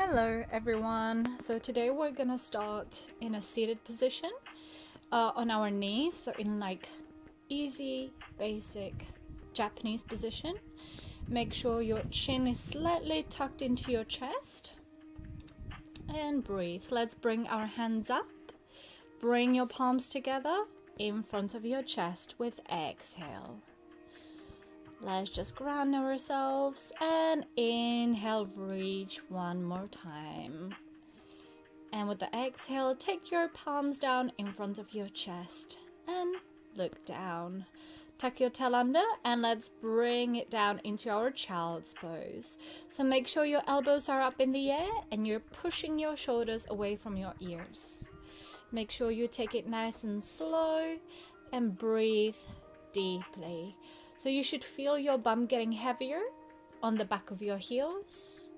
Hello everyone. So today we're gonna start in a seated position on our knees, so in like easy basic Japanese position. Make sure your chin is slightly tucked into your chest and breathe. Let's bring our hands up. Bring your palms together in front of your chest with exhale. Let's just ground ourselves and inhale, reach one more time. And with the exhale, take your palms down in front of your chest and look down. Tuck your tail under and let's bring it down into our child's pose. So make sure your elbows are up in the air and you're pushing your shoulders away from your ears. Make sure you take it nice and slow and breathe deeply. So you should feel your bum getting heavier on the back of your heels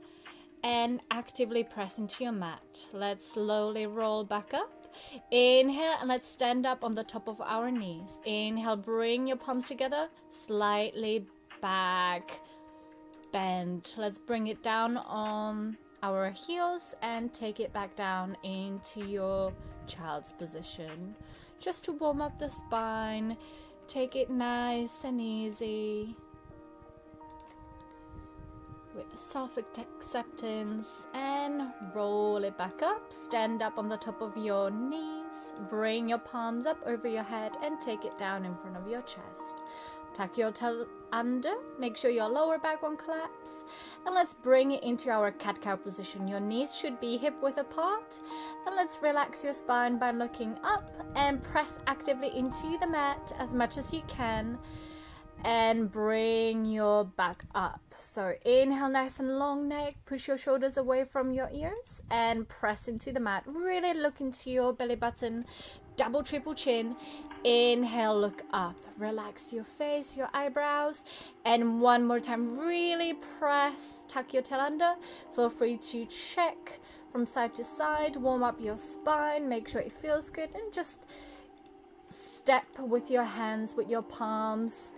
and actively press into your mat. Let's slowly roll back up. Inhale and let's stand up on the top of our knees. Inhale, bring your palms together, slightly back, bend. Let's bring it down on our heels and take it back down into your child's position. Just to warm up the spine. Take it nice and easy with self-acceptance and roll it back up. Stand up on the top of your knees. Bring your palms up over your head and take it down in front of your chest. Tuck your tail under. Make sure your lower back won't collapse. And let's bring it into our cat-cow position. Your knees should be hip-width apart. And let's relax your spine by looking up and press actively into the mat as much as you can. And bring your back up. So inhale, nice and long neck. Push your shoulders away from your ears and press into the mat. Really look into your belly button. Double, triple chin. Inhale, look up. Relax your face, your eyebrows. And one more time, really press. Tuck your tail under. Feel free to check from side to side. Warm up your spine. Make sure it feels good. And just step with your hands, with your palms.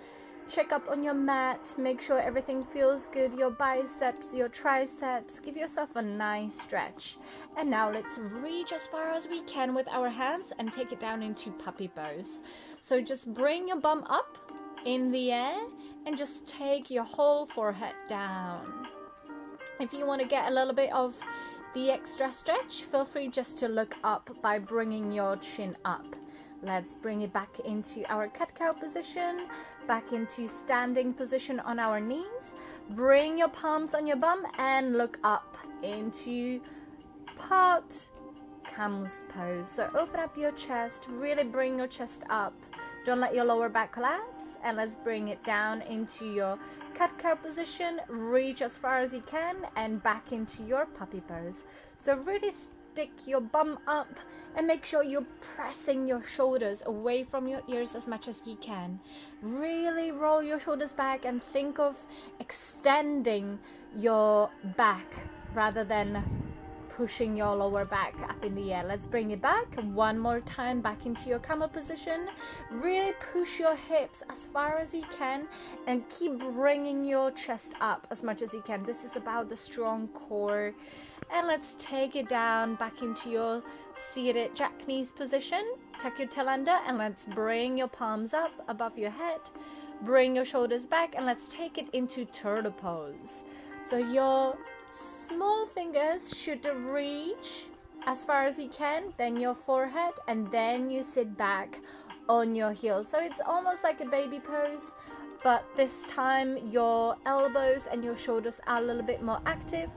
Check up on your mat, make sure everything feels good, your biceps, your triceps. Give yourself a nice stretch. And now let's reach as far as we can with our hands and take it down into puppy pose. So just bring your bum up in the air and just take your whole forehead down. If you want to get a little bit of the extra stretch, feel free just to look up by bringing your chin up. Let's bring it back into our cat-cow position, back into standing position on our knees. Bring your palms on your bum and look up into part camel's pose. So open up your chest, really bring your chest up. Don't let your lower back collapse. And let's bring it down into your cat-cow position. Reach as far as you can and back into your puppy pose. So really stick your bum up and make sure you're pressing your shoulders away from your ears as much as you can. Really roll your shoulders back and think of extending your back rather than pushing your lower back up in the air. Let's bring it back one more time, back into your camel position. Really push your hips as far as you can and keep bringing your chest up as much as you can. This is about the strong core. And let's take it down back into your seated Japanese position. Tuck your tail under and let's bring your palms up above your head. Bring your shoulders back and let's take it into turtle pose. So your small fingers should reach as far as you can, then your forehead, and then you sit back on your heels. So it's almost like a baby pose, but this time your elbows and your shoulders are a little bit more active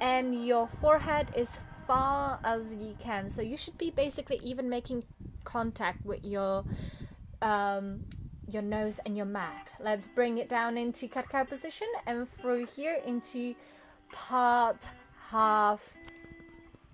and your forehead is far as you can. So you should be basically even making contact with your nose and your mat. Let's bring it down into cat-cow position and through here into part half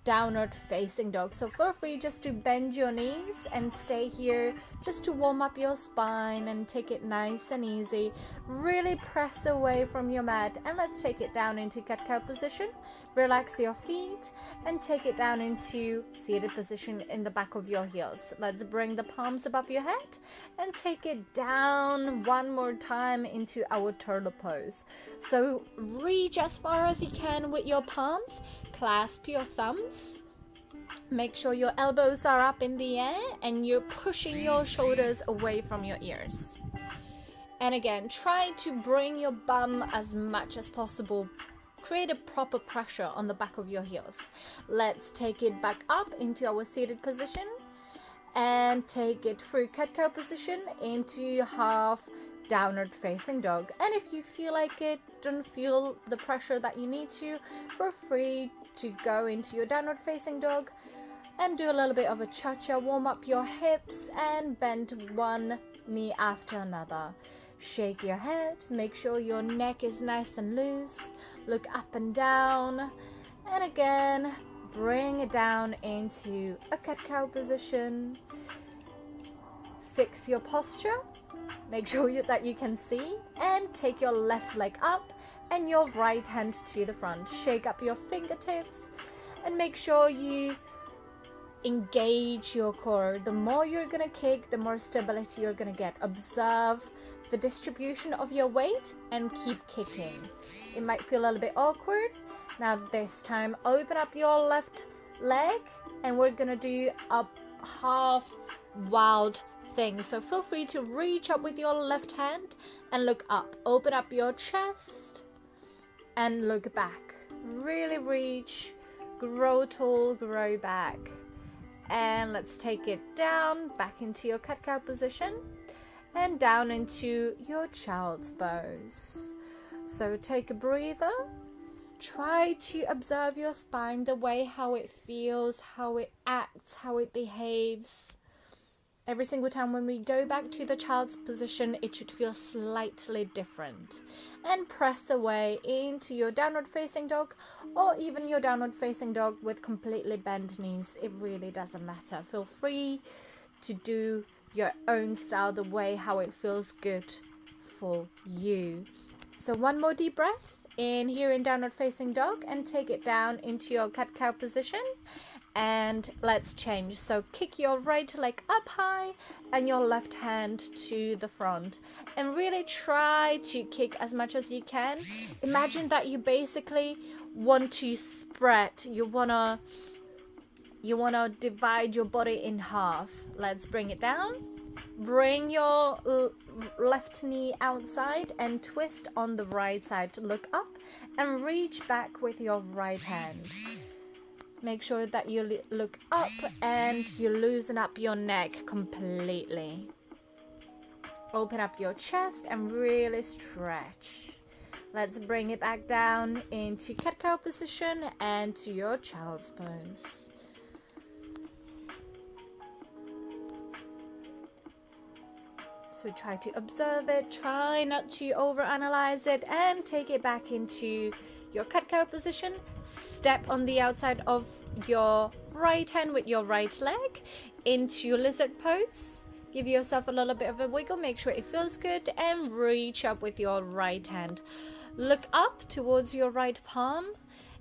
downward facing dog. So feel free just to bend your knees and stay here just to warm up your spine and take it nice and easy. Really press away from your mat, and let's take it down into cat-cow position. Relax your feet and take it down into seated position in the back of your heels. Let's bring the palms above your head and take it down one more time into our turtle pose. So reach as far as you can with your palms, clasp your thumbs. Make sure your elbows are up in the air and you're pushing your shoulders away from your ears. And again, try to bring your bum as much as possible. Create a proper pressure on the back of your heels. Let's take it back up into our seated position and take it through cat-cow position into half downward facing dog. And if you feel like it, don't feel the pressure that you need to, feel free to go into your downward facing dog and do a little bit of a cha-cha. Warm up your hips and bend one knee after another. Shake your head, make sure your neck is nice and loose. Look up and down, and again bring it down into a cat-cow position. Fix your posture. Make sure that you can see, and take your left leg up and your right hand to the front. Shake up your fingertips and make sure you engage your core. The more you're gonna kick, the more stability you're gonna get. Observe the distribution of your weight and keep kicking. It might feel a little bit awkward. Now this time, open up your left leg and we're gonna do a half wild thing. So feel free to reach up with your left hand and look up. Open up your chest and look back. Really reach, grow tall, grow back. And let's take it down, back into your cat-cow position and down into your child's pose. So take a breather. Try to observe your spine, the way how it feels, how it acts, how it behaves. Every single time when we go back to the child's position, it should feel slightly different. And press away into your downward facing dog, or even your downward facing dog with completely bent knees. It really doesn't matter. Feel free to do your own style, the way how it feels good for you. So one more deep breath in here in downward facing dog and take it down into your cat-cow position. And let's change. So kick your right leg up high and your left hand to the front, and really try to kick as much as you can. Imagine that you basically want to spread. You wanna divide your body in half. Let's bring it down. Bring your left knee outside and twist on the right side. Look up and reach back with your right hand. Make sure that you look up and you loosen up your neck completely. Open up your chest and really stretch. Let's bring it back down into cat-cow position and to your child's pose. So try to observe it, try not to overanalyze it, and take it back into your cat-cow position. Step on the outside of your right hand with your right leg into your lizard pose. Give yourself a little bit of a wiggle, make sure it feels good, and reach up with your right hand. Look up towards your right palm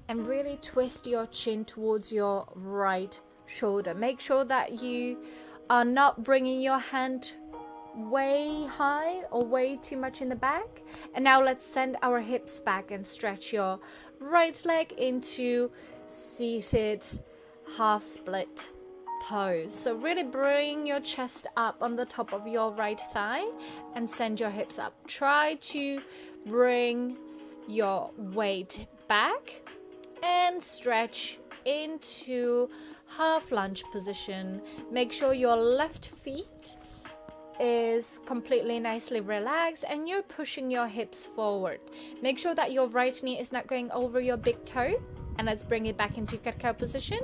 and really twist your chin towards your right shoulder. Make sure that you are not bringing your hand way high or way too much in the back. And now let's send our hips back and stretch your right leg into seated half split pose. So really bring your chest up on the top of your right thigh and send your hips up. Try to bring your weight back and stretch into half lunge position. Make sure your left feet is completely nicely relaxed and you're pushing your hips forward. Make sure that your right knee is not going over your big toe. And let's bring it back into cat-cow position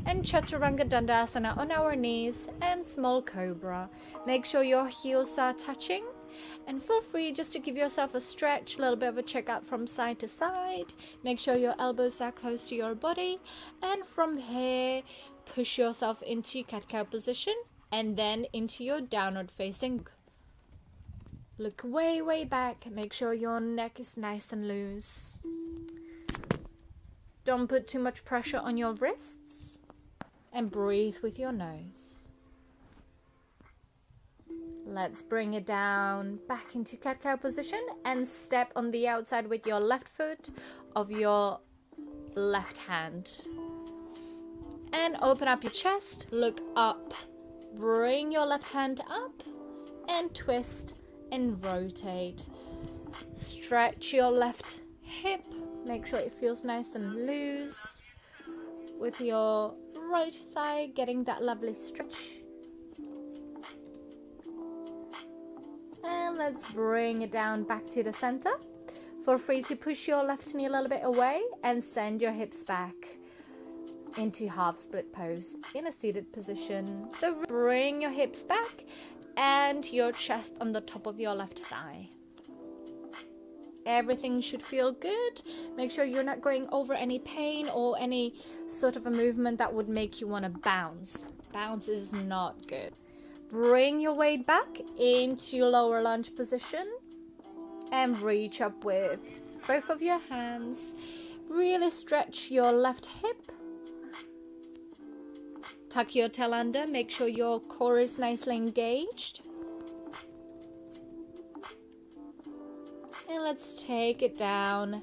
and Chaturanga Dandasana on our knees and small cobra. Make sure your heels are touching And feel free just to give yourself a stretch, a little bit of a check out from side to side. Make sure your elbows are close to your body. And from here, push yourself into cat-cow position and then into your downward facing. Look way, way back. Make sure your neck is nice and loose. Don't put too much pressure on your wrists. And breathe with your nose. Let's bring it down back into cat-cow position and step on the outside with your left foot of your left hand. And open up your chest, look up. Bring your left hand up and twist and rotate. Stretch your left hip. Make sure it feels nice and loose. With your right thigh getting that lovely stretch. And let's bring it down back to the center. Feel free to push your left knee a little bit away and send your hips back into half split pose in a seated position. So bring your hips back and your chest on the top of your left thigh. Everything should feel good. Make sure you're not going over any pain or any sort of a movement that would make you want to bounce. Bounce is not good. Bring your weight back into lower lunge position and reach up with both of your hands. Really stretch your left hip. Tuck your tail under. Make sure your core is nicely engaged. And let's take it down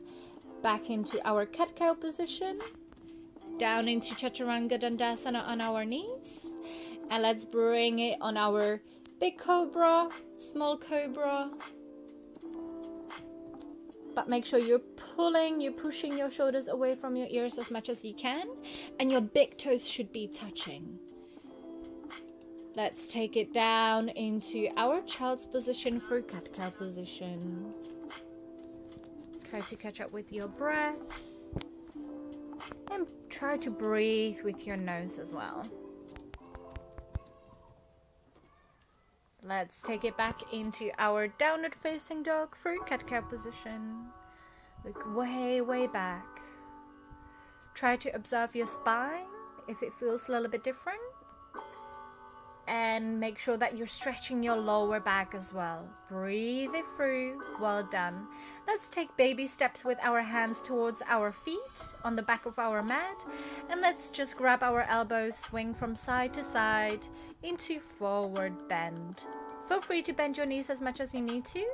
back into our cat-cow position. Down into Chaturanga Dandasana on our knees. And let's bring it on our big cobra, small cobra. But make sure you're pushing your shoulders away from your ears as much as you can. And your big toes should be touching. Let's take it down into our child's position for cat-cow position. Try to catch up with your breath. And try to breathe with your nose as well. Let's take it back into our downward facing dog for cat-cow position. Look way, way back. Try to observe your spine if it feels a little bit different. And make sure that you're stretching your lower back as well. Breathe it through. Well done. Let's take baby steps with our hands towards our feet on the back of our mat. And let's just grab our elbows, swing from side to side into forward bend. Feel free to bend your knees as much as you need to.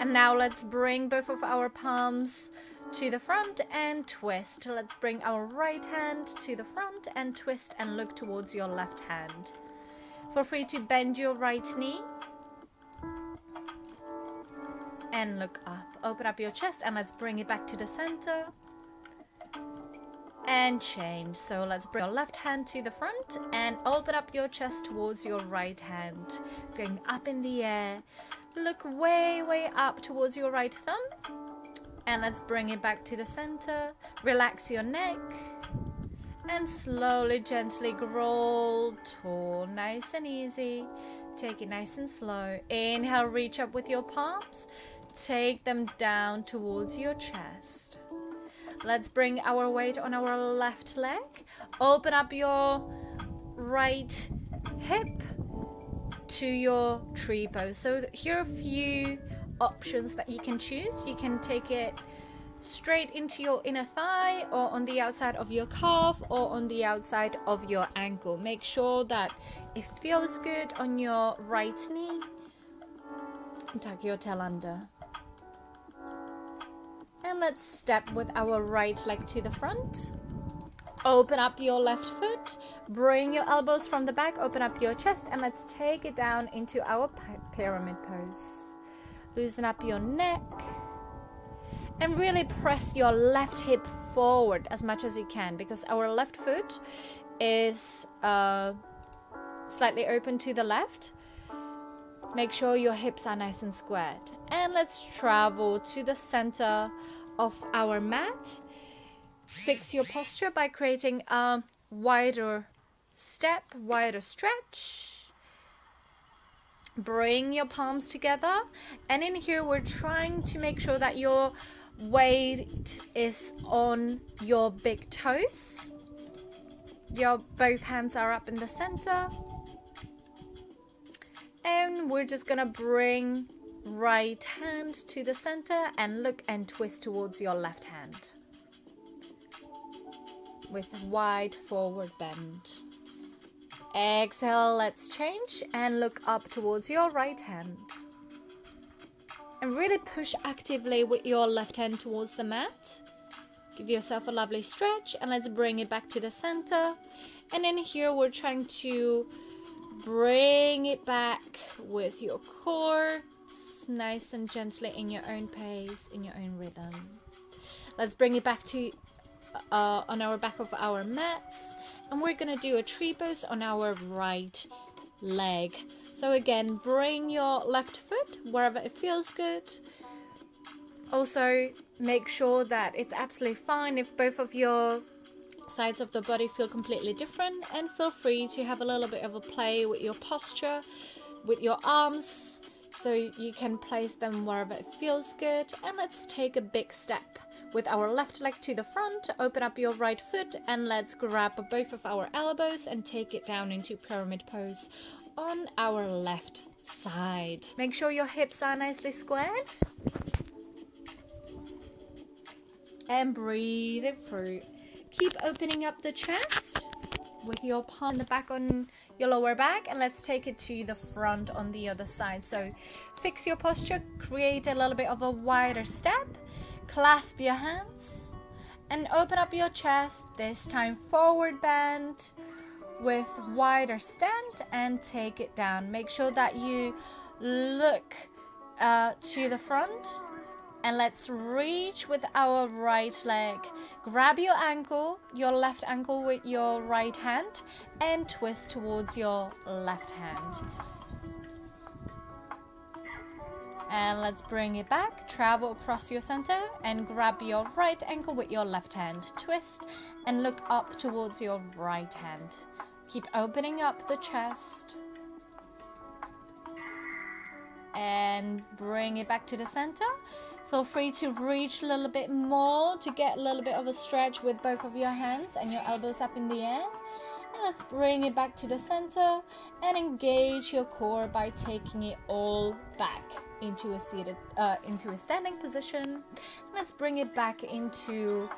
And now let's bring both of our palms to the front and twist. Let's bring our right hand to the front and twist and look towards your left hand. Feel free to bend your right knee and look up. Open up your chest and let's bring it back to the center and change. So let's bring your left hand to the front and open up your chest towards your right hand. Going up in the air. Look way, way up towards your right thumb. And let's bring it back to the center. Relax your neck. And slowly, gently roll tall, nice and easy. Take it nice and slow. Inhale, reach up with your palms. Take them down towards your chest. Let's bring our weight on our left leg. Open up your right hip to your tree pose. So here are a few options that you can choose. You can take it straight into your inner thigh or on the outside of your calf or on the outside of your ankle. Make sure that it feels good on your right knee. And tuck your tail under. And let's step with our right leg to the front. Open up your left foot. Bring your elbows from the back. Open up your chest and let's take it down into our pyramid pose. Loosen up your neck. And really press your left hip forward as much as you can because our left foot is slightly open to the left. Make sure your hips are nice and squared. And let's travel to the center of our mat. Fix your posture by creating a wider step, wider stretch. Bring your palms together, and in here we're trying to make sure that your weight is on your big toes. Your both hands are up in the center, and we're just gonna bring right hand to the center and look and twist towards your left hand with wide forward bend. Exhale, let's change and look up towards your right hand. And really push actively with your left hand towards the mat. Give yourself a lovely stretch, and let's bring it back to the center. And in here we're trying to bring it back with your core, nice and gently in your own pace, in your own rhythm. Let's bring it back to on our back of our mats, and we're gonna do a tree pose on our right leg. So again, bring your left foot wherever it feels good. Also make sure that it's absolutely fine if both of your sides of the body feel completely different, and feel free to have a little bit of a play with your posture, with your arms, so you can place them wherever it feels good. And let's take a big step with our left leg to the front. Open up your right foot, and let's grab both of our elbows and take it down into pyramid pose on our left side. Make sure your hips are nicely squared, and breathe it through. Keep opening up the chest with your palm back on your lower back, and let's take it to the front on the other side. So fix your posture, create a little bit of a wider step, clasp your hands, and open up your chest. This time forward bend with wider stand, and take it down. Make sure that you look to the front, and let's reach with our right leg. Grab your ankle, your left ankle with your right hand, and twist towards your left hand. And let's bring it back, travel across your center, and grab your right ankle with your left hand. Twist and look up towards your right hand. Keep opening up the chest. And bring it back to the center. Feel free to reach a little bit more to get a little bit of a stretch with both of your hands and your elbows up in the air. And let's bring it back to the center and engage your core by taking it all back into a standing position. Let's bring it back into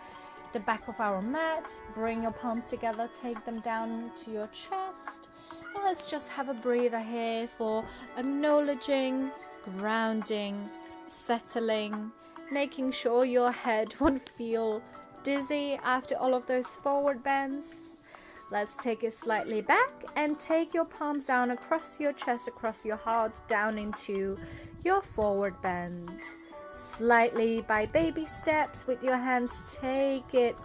the back of our mat. Bring your palms together, take them down to your chest. And let's just have a breather here for acknowledging, grounding, settling, making sure your head won't feel dizzy after all of those forward bends. Let's take it slightly back and take your palms down across your chest, across your heart, down into your forward bend. Slightly by baby steps with your hands, take it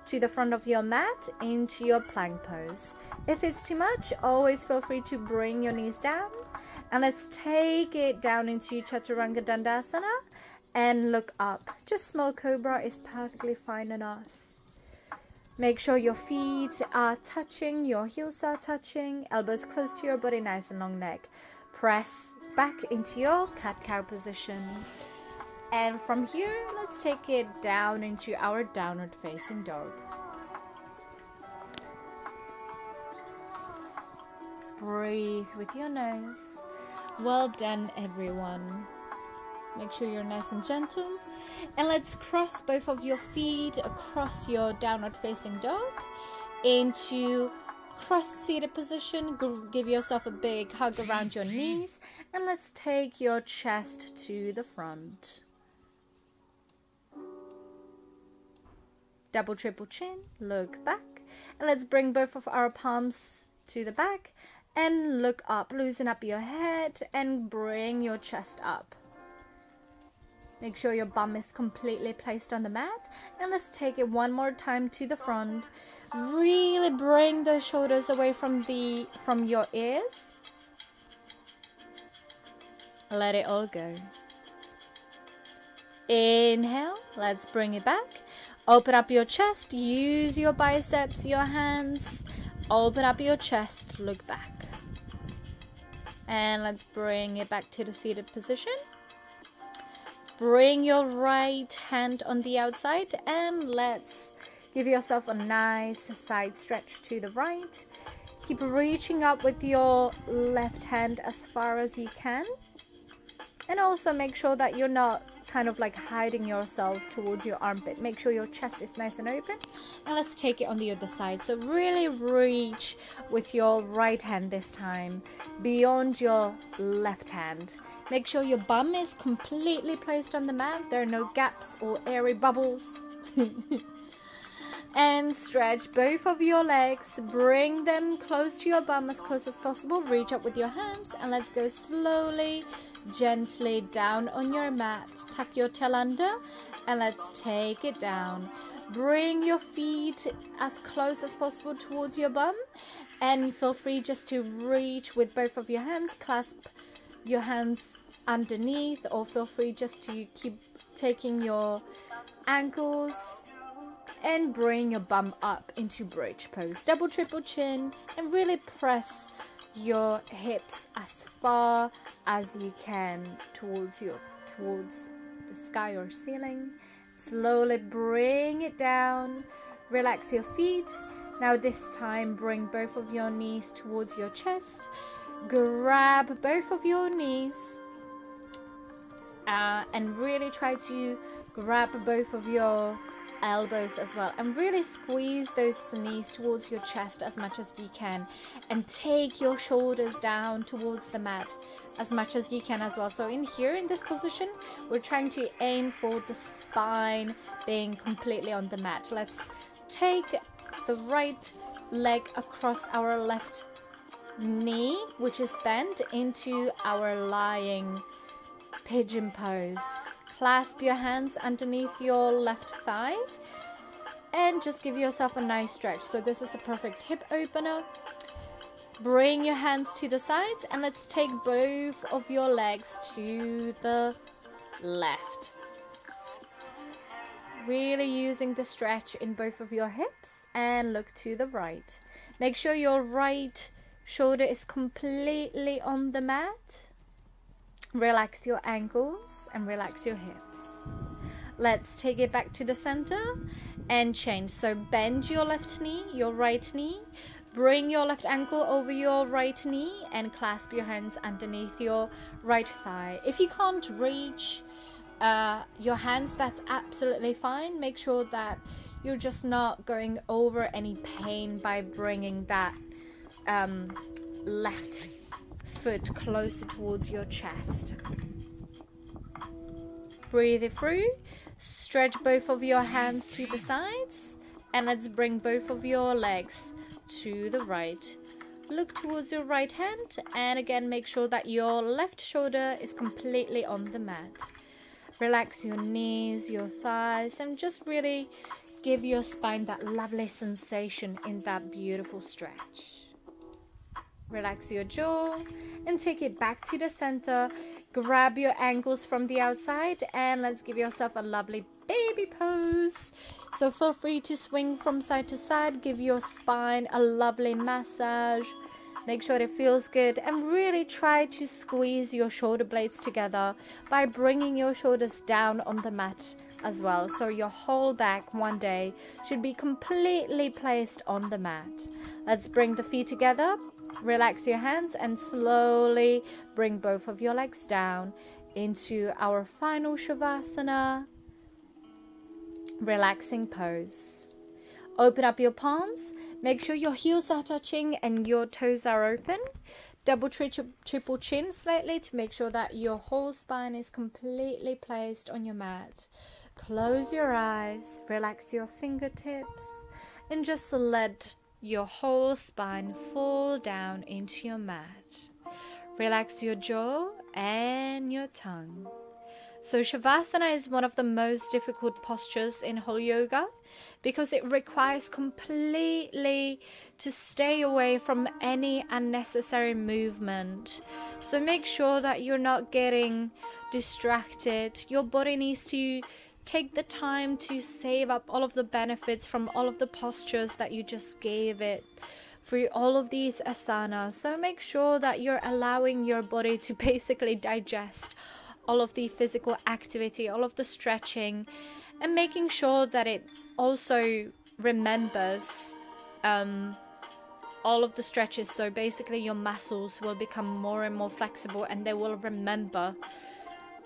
to the front of your mat into your plank pose. If it's too much, always feel free to bring your knees down. And let's take it down into Chaturanga Dandasana and look up. Just small cobra is perfectly fine enough. Make sure your feet are touching, your heels are touching, elbows close to your body, nice and long neck. Press back into your cat-cow position. And from here, let's take it down into our downward facing dog. Breathe with your nose. Well done, everyone. Make sure you're nice and gentle. And let's cross both of your feet across your downward facing dog into cross-seated position. Give yourself a big hug around your knees. And let's take your chest to the front. Double triple chin, look back. And let's bring both of our palms to the back and look up. Loosen up your head and bring your chest up. Make sure your bum is completely placed on the mat. And let's take it one more time to the front. Really bring the shoulders away from your ears. Let it all go. Inhale, let's bring it back. Open up your chest, use your biceps, your hands. Open up your chest, look back. And let's bring it back to the seated position. Bring your right hand on the outside and let's give yourself a nice side stretch to the right. Keep reaching up with your left hand as far as you can. And also make sure that you're not kind of like hiding yourself towards your armpit. Make sure your chest is nice and open. And let's take it on the other side. So really reach with your right hand this time beyond your left hand. Make sure your bum is completely placed on the mat. There are no gaps or airy bubbles. And stretch both of your legs. Bring them close to your bum as close as possible. Reach up with your hands and let's go slowly, gently down on your mat. Tuck your tail under and let's take it down. Bring your feet as close as possible towards your bum and feel free just to reach with both of your hands. Clasp your hands underneath or feel free just to keep taking your ankles and bring your bum up into bridge pose. Double triple chin and really press your hips as far as you can towards the sky or ceiling. Slowly bring it down. Relax your feet. Now this time bring both of your knees towards your chest. Grab both of your knees and really try to grab both of your elbows as well and really squeeze those knees towards your chest as much as you can and take your shoulders down towards the mat as much as you can as well. So in here in this position we're trying to aim for the spine being completely on the mat. Let's take the right leg across our left knee, which is bent, into our lying pigeon pose. Clasp your hands underneath your left thigh and just give yourself a nice stretch. So this is a perfect hip opener. Bring your hands to the sides and let's take both of your legs to the left. Really using the stretch in both of your hips and look to the right. Make sure your right shoulder is completely on the mat. Relax your ankles and relax your hips. Let's take it back to the center and change. So bend your left knee, your right knee. Bring your left ankle over your right knee and clasp your hands underneath your right thigh. If you can't reach your hands, that's absolutely fine. Make sure that you're just not going over any pain by bringing that left foot closer towards your chest. Breathe it through. Stretch both of your hands to the sides and let's bring both of your legs to the right. Look towards your right hand and again make sure that your left shoulder is completely on the mat. Relax your knees, your thighs and just really give your spine that lovely sensation in that beautiful stretch. Relax your jaw and take it back to the center. Grab your ankles from the outside and let's give yourself a lovely baby pose. So feel free to swing from side to side. Give your spine a lovely massage. Make sure it feels good and really try to squeeze your shoulder blades together by bringing your shoulders down on the mat as well. So your whole back one day should be completely placed on the mat. Let's bring the feet together. Relax your hands and slowly bring both of your legs down into our final Shavasana relaxing pose. Open up your palms. Make sure your heels are touching and your toes are open. Double triple chin slightly to make sure that your whole spine is completely placed on your mat. Close your eyes, relax your fingertips and just let your whole spine fall down into your mat. Relax your jaw and your tongue. So Shavasana is one of the most difficult postures in whole yoga because it requires completely to stay away from any unnecessary movement. So make sure that you're not getting distracted. Your body needs to take the time to save up all of the benefits from all of the postures that you just gave it through all of these asanas. So make sure that you're allowing your body to basically digest all of the physical activity, all of the stretching, and making sure that it also remembers all of the stretches. So basically your muscles will become more and more flexible, and they will remember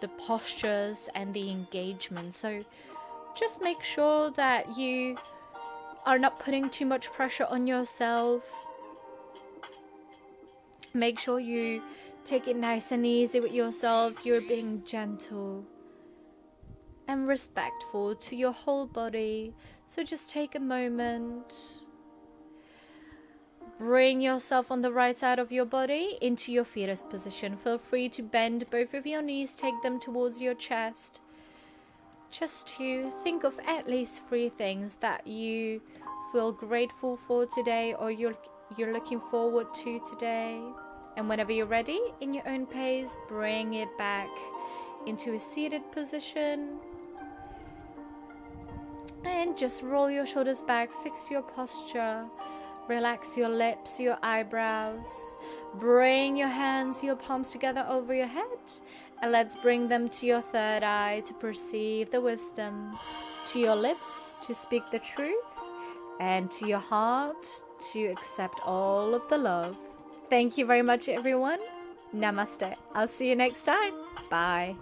the postures and the engagement. So just make sure that you are not putting too much pressure on yourself. Make sure you take it nice and easy with yourself. You're being gentle and respectful to your whole body. So just take a moment. Bring yourself on the right side of your body into your fetus position. Feel free to bend both of your knees, take them towards your chest. Just to think of at least 3 things that you feel grateful for today, or you're looking forward to today. And whenever you're ready, in your own pace, bring it back into a seated position. And just roll your shoulders back, fix your posture. Relax your lips, your eyebrows. Bring your hands, your palms together over your head. And let's bring them to your third eye to perceive the wisdom. To your lips to speak the truth. And to your heart to accept all of the love. Thank you very much, everyone. Namaste. I'll see you next time. Bye.